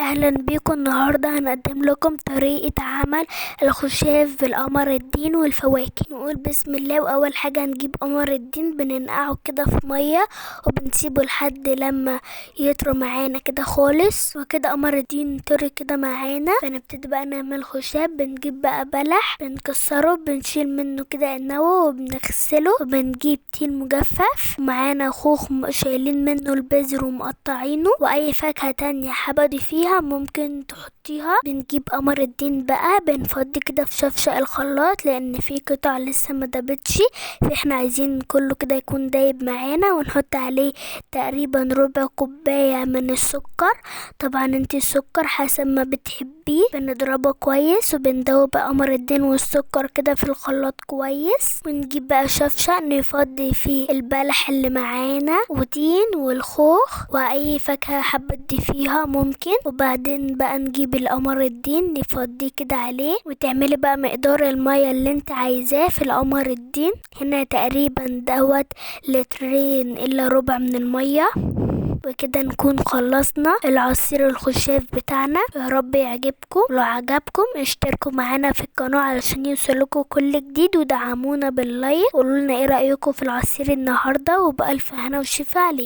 اهلا بيكم. النهارده هنقدم لكم طريقه عمل الخشاف بالقمر الدين والفواكه. نقول بسم الله. واول حاجه نجيب قمر الدين، بننقعه كده في ميه وبنسيبه لحد لما يطرى معانا كده خالص. وكده قمر الدين طري كده معانا، فنبتدي بقى نعمل خشاف. بنجيب بقى بلح بنكسره، بنشيل منه كده النوى وبنغسله، وبنجيب تين مجفف، ومعانا خوخ شايلين منه البذر ومقطعينه، واي فاكهه تانية حابه تضيفيها ممكن تحطيها. بنجيب قمر الدين بقى بنفضي كده في شفشق الخلاط، لان في قطع لسه ما دابتش، فاحنا عايزين كله كده يكون دايب معانا. ونحط عليه تقريبا ربع كوباية من السكر. طبعا انتي السكر حسب ما بتحبيه. بنضربه كويس وبندوب قمر الدين والسكر كده في الخلاط كويس. ونجيب بقى شفشق نفضي فيه البلح اللي معانا وتين والخوخ واي فاكهة حابة تضيفيها ممكن. وبعدين بقى نجيب القمر الدين نفضيه كده عليه، وتعملي بقى مقدار المية اللي انت عايزاه في القمر الدين. هنا تقريبا دوت لترين الا ربع من المية. وكده نكون خلصنا العصير الخشاف بتاعنا. يا رب يعجبكم. لو عجبكم اشتركوا معانا في القناة علشان يوصلكوا كل جديد، ودعمونا باللايك. قولولنا ايه رأيكم في العصير النهاردة، وبألف هنا وشفا عليكم.